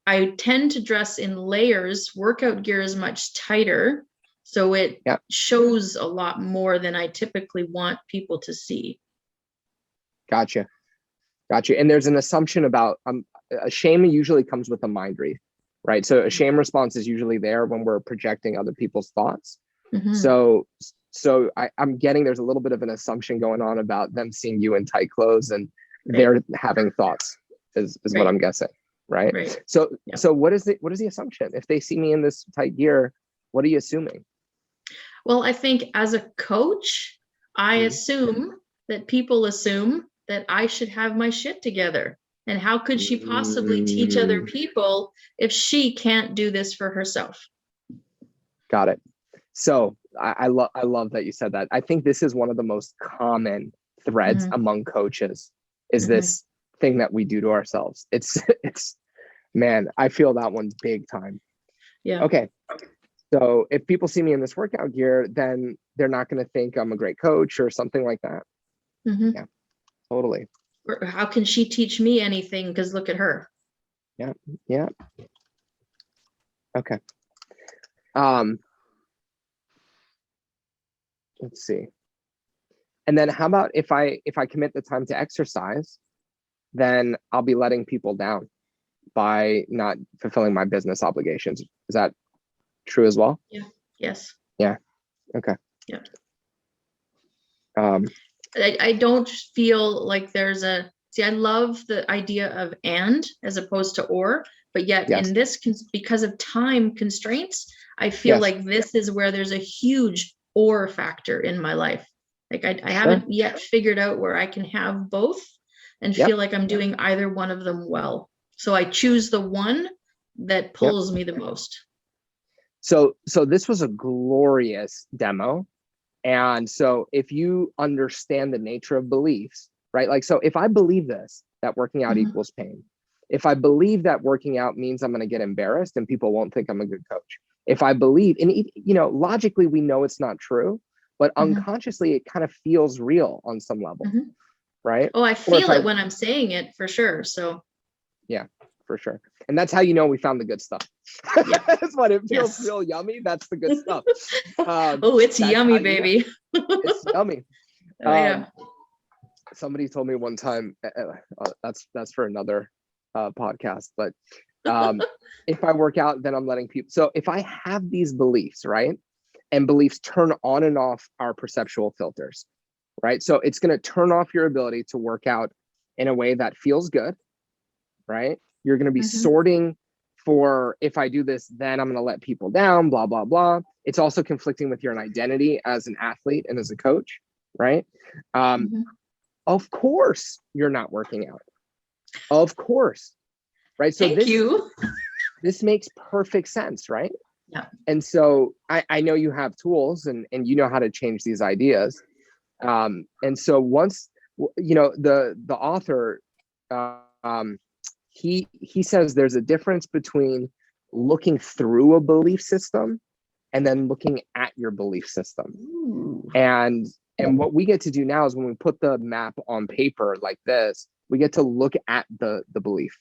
I tend to dress in layers. Workout gear is much tighter, so it shows a lot more than I typically want people to see. Gotcha. And there's an assumption about a shame usually comes with a mind read, right? So a shame response is usually there when we're projecting other people's thoughts. So I'm getting there's a little bit of an assumption going on about them seeing you in tight clothes and they're having thoughts is what I'm guessing, right? So what is the assumption? If they see me in this tight gear, what are you assuming? Well, I think as a coach, I assume that people assume that I should have my shit together. And how could she possibly teach other people if she can't do this for herself? Got it. So I love that you said that. I think this is one of the most common threads among coaches is this thing that we do to ourselves. It's man, I feel that one big time. Yeah. Okay. So if people see me in this workout gear, then they're not going to think I'm a great coach or something like that. Yeah, totally. Or how can she teach me anything? Because look at her. Yeah. Yeah. Okay. Let's see. And then how about if I commit the time to exercise, then I'll be letting people down by not fulfilling my business obligations. Is that true as well? Yeah. Yes. Yeah. Okay. Yeah. I don't feel like there's I love the idea of and as opposed to or, but yet in this, because of time constraints, I feel like this is where there's a huge or factor in my life. Like I haven't yet figured out where I can have both and feel like I'm doing either one of them well. So I choose the one that pulls me the most. So this was a glorious demo. And so if you understand the nature of beliefs, right? Like, so if I believe this, that working out equals pain, if I believe that working out means I'm going to get embarrassed and people won't think I'm a good coach, if I believe, and logically we know it's not true, but unconsciously it kind of feels real on some level, right? Oh, I feel it when I'm saying it for sure. So yeah, for sure. And that's how you know we found the good stuff. That's what it feels real yummy. That's the good stuff. Oh, it's yummy, baby. It's yummy. Yeah. Somebody told me one time, that's for another podcast, but if I work out, then I'm letting people. So if I have these beliefs, right? And beliefs turn on and off our perceptual filters, right? So it's going to turn off your ability to work out in a way that feels good, right? You're going to be sorting for, if I do this, then I'm going to let people down, blah, blah, blah. It's also conflicting with your identity as an athlete and as a coach, right? Of course, you're not working out. Of course, right? So this makes perfect sense, right? Yeah. And so I know you have tools and you know how to change these ideas. And so once, the author, he says there's a difference between looking through a belief system and then looking at your belief system. Ooh. And what we get to do now is when we put the map on paper like this, we get to look at the belief.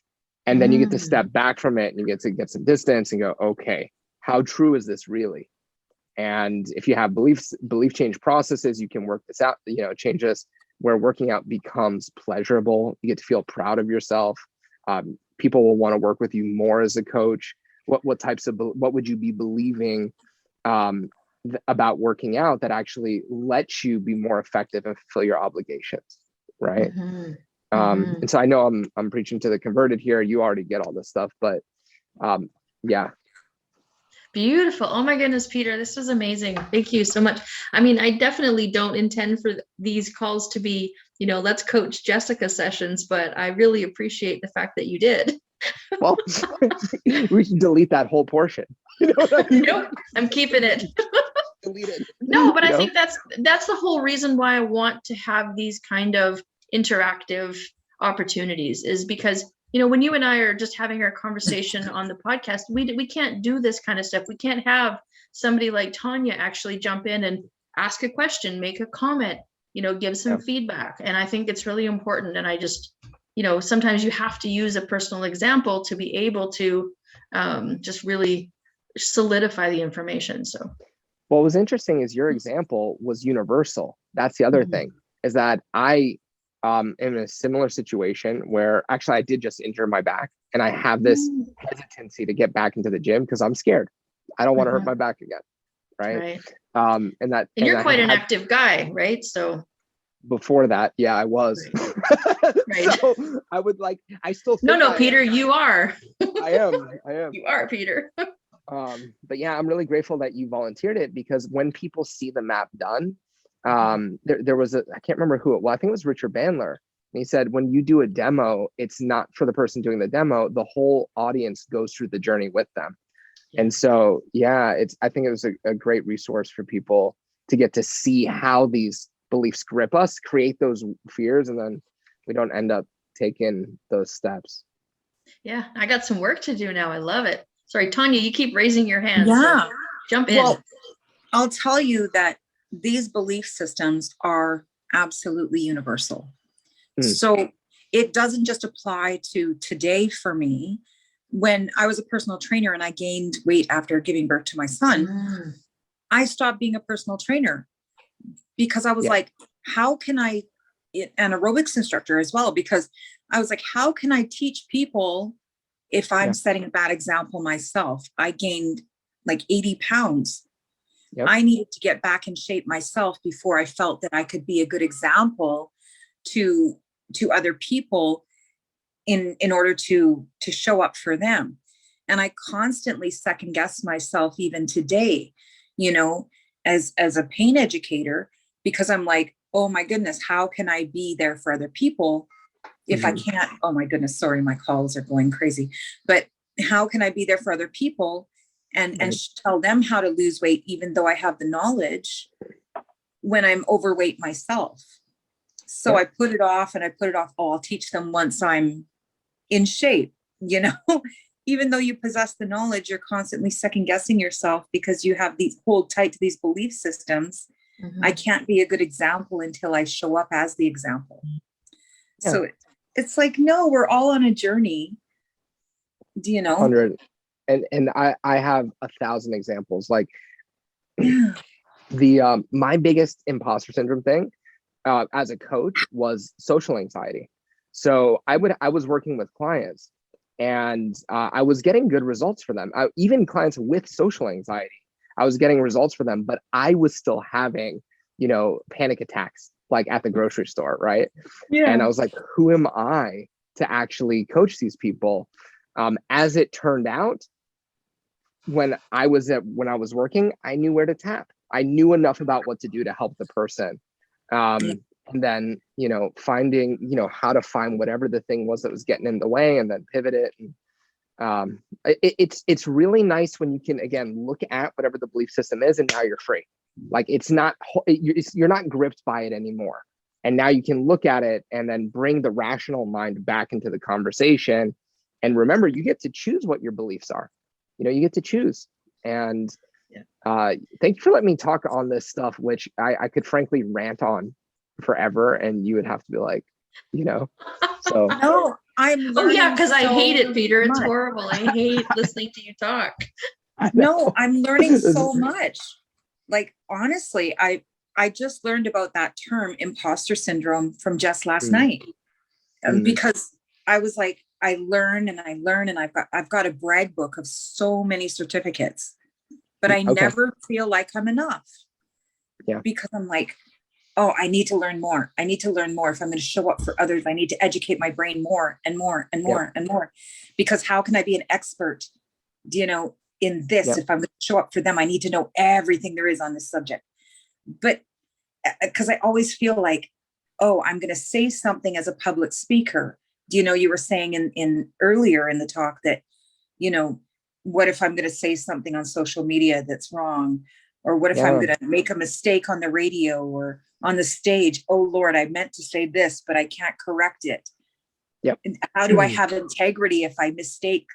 And then you get to step back from it and you get to get some distance and go, okay, how true is this really? And if you have belief change processes, you can work this out, change this where working out becomes pleasurable. You get to feel proud of yourself. People will want to work with you more as a coach. What would you be believing about working out that actually lets you be more effective and fulfill your obligations, right? And so I know I'm preaching to the converted here. You already get all this stuff, but yeah. Beautiful. Oh my goodness, Peter, this was amazing. Thank you so much. I mean, I definitely don't intend for these calls to be, let's coach Jessica sessions, but I really appreciate the fact that you did. Well, we should delete that whole portion. Nope, I'm keeping it. Delete it. No, but I think that's the whole reason why I want to have these kind of interactive opportunities is because when you and I are just having our conversation on the podcast, we can't do this kind of stuff. We can't have somebody like Tanya actually jump in and ask a question, make a comment, give some feedback. And I think it's really important. And I just, sometimes you have to use a personal example to be able to just really solidify the information. So what was interesting is your example was universal. That's the other thing, is that I in a similar situation where actually I did just injure my back and I have this hesitancy to get back into the gym because I'm scared. I don't want to hurt my back again. Right. And you're quite an active guy, right? So before that, yeah, I was. Right. So I would I still think No, Peter, you are. I am. You are, Peter. But yeah, I'm really grateful that you volunteered it, because when people see the map done, there was I can't remember who it was. I think it was Richard Bandler. And he said, when you do a demo, it's not for the person doing the demo. The whole audience goes through the journey with them. And so, yeah, I think it was a great resource for people to get to see how these beliefs grip us, create those fears, and then we don't end up taking those steps. Yeah, I got some work to do now. I love it. Sorry, Tanya, you keep raising your hand. Yeah. So jump in. Well, I'll tell you that these belief systems are absolutely universal. So it doesn't just apply to today for me. When I was a personal trainer and I gained weight after giving birth to my son, I stopped being a personal trainer because I was like, how can I, an aerobics instructor as well, because I was like, how can I teach people if I'm setting a bad example myself? I gained like 80 pounds. I needed to get back in shape myself before I felt that I could be a good example to other people in order to show up for them. And I constantly second guess myself even today, you know, as a pain educator, because I'm like, oh my goodness, how can I be there for other people if I can't? Oh my goodness, sorry, my calls are going crazy. But how can I be there for other people and tell them how to lose weight, even though I have the knowledge, when I'm overweight myself? So I put it off and I put it off. Oh, I'll teach them once I'm in shape, you know. Even though you possess the knowledge, you're constantly second guessing yourself because you have these hold tight to these belief systems. I can't be a good example until I show up as the example. So it's like, no, we're all on a journey. Do you know? 100. And I have 1,000 examples. Like my biggest imposter syndrome thing as a coach was social anxiety. So I was working with clients and I was getting good results for them. Even clients with social anxiety, I was getting results for them, but I was still having, you know, panic attacks, like at the grocery store, right? And I was like, who am I to actually coach these people? As it turned out, when I was working, I knew where to tap. I knew enough about what to do to help the person. And then, you know, finding, you know, how to find whatever the thing was that was getting in the way and then pivot it. And it's really nice when you can, again, look at whatever the belief system is and now you're free. Like you're not gripped by it anymore. And now you can look at it and then bring the rational mind back into the conversation. And remember, you get to choose what your beliefs are. You know, you get to choose. And thank you for letting me talk on this stuff, which I could frankly rant on forever. And you would have to be like, you know, so. No, I'm learning. Oh yeah, because I hate it, Peter. It's much. horrible. I hate listening to you talk. No, I'm learning so much. Like, honestly, I just learned about that term imposter syndrome from just last night. Because I was like, I learn and I've got a brag book of so many certificates, but I never feel like I'm enough. Yeah. Because I'm like, oh, I need to learn more. I need to learn more. If I'm going to show up for others, I need to educate my brain more and more and more and more. Because how can I be an expert, you know, in this? If I'm going to show up for them, I need to know everything there is on this subject. But because I always feel like, oh, I'm going to say something as a public speaker. Do you know, you were saying in earlier in the talk that, you know, what if I'm going to say something on social media that's wrong? Or what if I'm going to make a mistake on the radio or on the stage? Oh, Lord, I meant to say this, but I can't correct it. And how do I have integrity if I mistake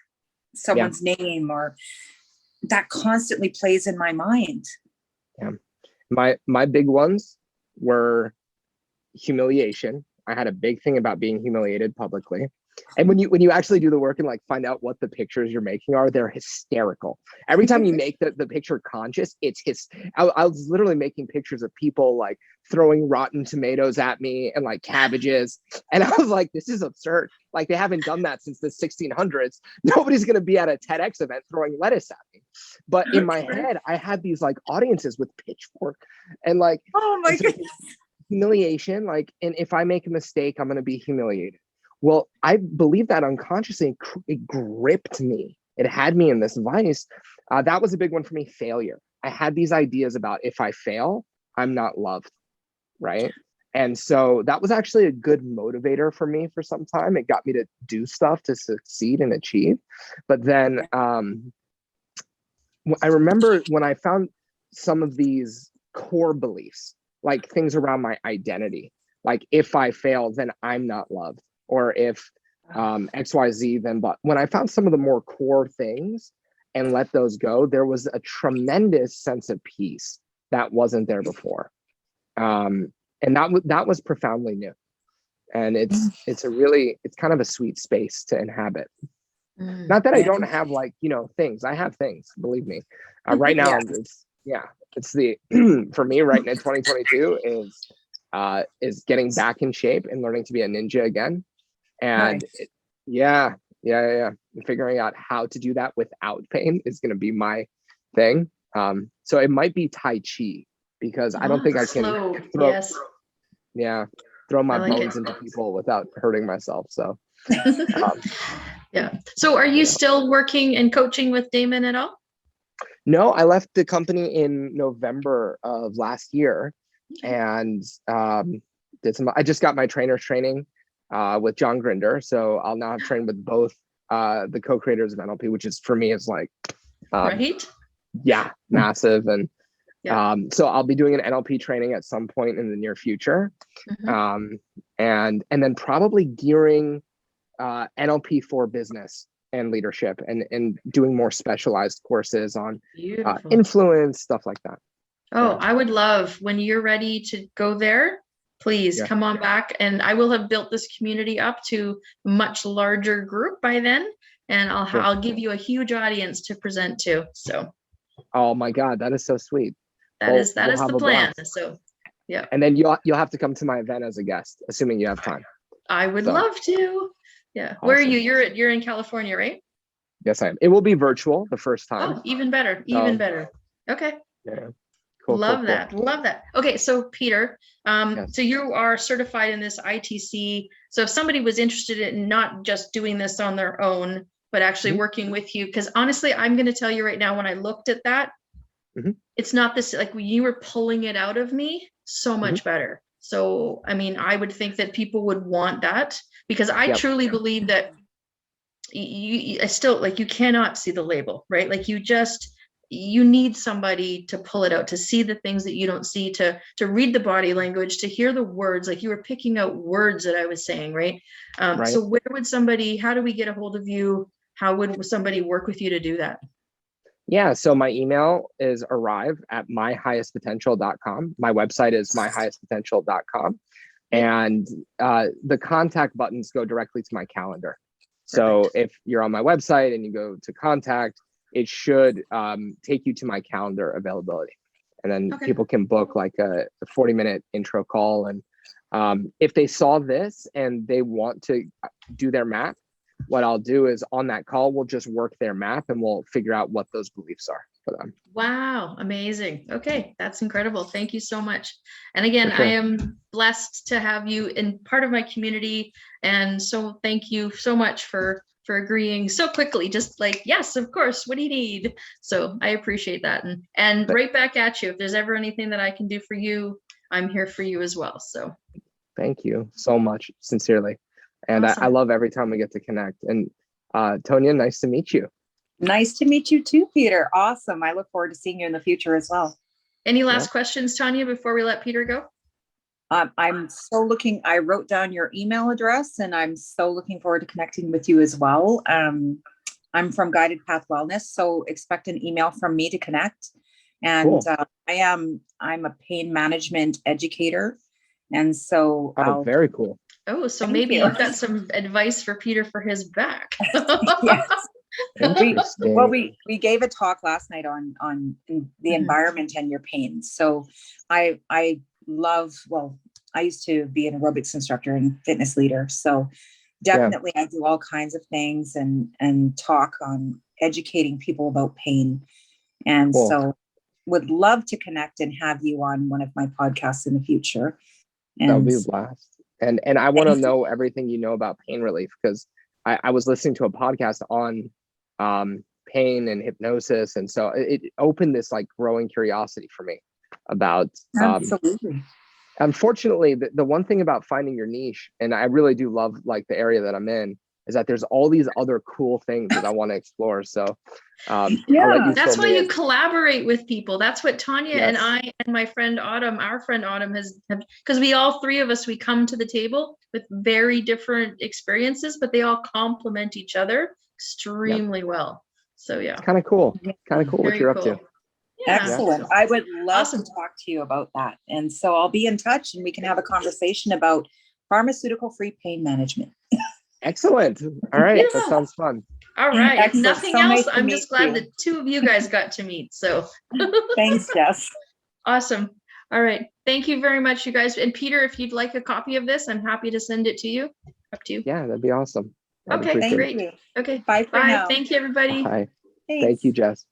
someone's name? Or that constantly plays in my mind. My big ones were humiliation. I had a big thing about being humiliated publicly. And when you actually do the work and like find out what the pictures you're making are, they're hysterical. Every time you make the picture conscious, I was literally making pictures of people like throwing rotten tomatoes at me and like cabbages. And I was like, this is absurd. Like they haven't done that since the 1600s. Nobody's going to be at a TEDx event throwing lettuce at me. But in my head, I had these like audiences with pitchfork and like, oh my goodness. Humiliation. Like, and if I make a mistake, I'm going to be humiliated. Well, I believe that unconsciously it gripped me. It had me in this vice. That was a big one for me, failure. I had these ideas about if I fail, I'm not loved, right? And so that was actually a good motivator for me for some time. It got me to do stuff to succeed and achieve. But then I remember when I found some of these core beliefs, like things around my identity, like if I fail, then I'm not loved, or if XYZ, then but when I found some of the more core things and let those go, there was a tremendous sense of peace that wasn't there before. And that was profoundly new. And it's kind of a sweet space to inhabit. Not that I don't have things. I have things, believe me. Right now, it's the for me right now, 2022 is getting back in shape and learning to be a ninja again. And Nice. And figuring out how to do that without pain is going to be my thing. So it might be Tai Chi, because I don't think I can throw my bones into people without hurting myself. So yeah. So are you still working and coaching with Damon at all? No, I left the company in November of last year, and I just got my trainer's training with John Grinder. So I'll now have trained with both the co-creators of NLP, which is for me is like right. Yeah, massive. And so I'll be doing an NLP training at some point in the near future. And then probably gearing NLP for business and leadership, and doing more specialized courses on influence, stuff like that. I would love, when you're ready to go there, please come on back, and I will have built this community up to a much larger group by then, and I'll give you a huge audience to present to. So oh my God, that is so sweet. That is the plan. So yeah. And then you'll have to come to my event as a guest, assuming you have time. I would love to. Yeah. Awesome. Where are you? You're in California, right? Yes, I am. It will be virtual the first time. Oh, even better. Even better. Okay. Yeah. Cool. Love that. Okay. So Peter, so you are certified in this ITC. So if somebody was interested in not just doing this on their own, but actually working with you, because honestly, I'm going to tell you right now, when I looked at that, it's not this, like when you were pulling it out of me, so much better. So, I mean, I would think that people would want that, because I truly believe that I still, like, you cannot see the label, right? Like you need somebody to pull it out, to see the things that you don't see, to read the body language, to hear the words, like you were picking out words that I was saying, right? So how do we get a hold of you? How would somebody work with you to do that? Yeah, so my email is arrive@myhighestpotential.com. My website is myhighestpotential.com. And the contact buttons go directly to my calendar. So if you're on my website and you go to contact, it should take you to my calendar availability. And then people can book like a 40-minute intro call. And if they saw this and they want to do their map, what I'll do is on that call, we'll just work their map and we'll figure out what those beliefs are for them. Wow. Amazing. Okay. That's incredible. Thank you so much. And again, I am blessed to have you in part of my community. And so thank you so much for agreeing so quickly, just like, yes, of course, what do you need? So I appreciate that. And right back at you. If there's ever anything that I can do for you, I'm here for you as well. So thank you so much, sincerely. And awesome. I love every time we get to connect. And Tonya, nice to meet you. Nice to meet you too, Peter. Awesome. I look forward to seeing you in the future as well. Any last questions, Tanya, before we let Peter go? I'm so looking, I wrote down your email address, and I'm so looking forward to connecting with you as well. I'm from Guided Path Wellness, so expect an email from me to connect. And I'm a pain management educator. And so very cool. Oh, so maybe you've got some advice for Peter for his back. Yes. We gave a talk last night on the environment and your pain. So I used to be an aerobics instructor and fitness leader. So definitely I do all kinds of things and talk on educating people about pain. And so would love to connect and have you on one of my podcasts in the future. And that would be a blast. And I want to know everything you know about pain relief, because I was listening to a podcast on pain and hypnosis. And so it opened this like growing curiosity for me about absolutely. Unfortunately, the one thing about finding your niche, and I really do love like the area that I'm in, is that there's all these other cool things that I want to explore. So Yeah, I'll let you That's fill why me you in. collaborate with people. That's what Tanya and Yes. I and my friend Autumn, our friend Autumn has, because we all three of us, we come to the table with very different experiences, but they all complement each other extremely well. So yeah, Kind of cool. Kind of cool what very you're up cool. to. Yeah. excellent. I would love Awesome. to talk to you about that. And so I'll be in touch and we can have a conversation about pharmaceutical-free pain management. Excellent. All right. That Yeah. sounds fun. All right. If Excellent. nothing So else, nice to I'm meet just glad you. the two of you guys got to meet. So Thanks, Jess. awesome. All right. Thank you very much, you guys. And Peter, if you'd like a copy of this, I'm happy to send it to you. Up to you. Yeah, that'd be awesome. I'd Okay, appreciate it. great. you. Okay. Bye for Bye. now. Thank you, everybody. Bye. Thanks. Thank you, Jess.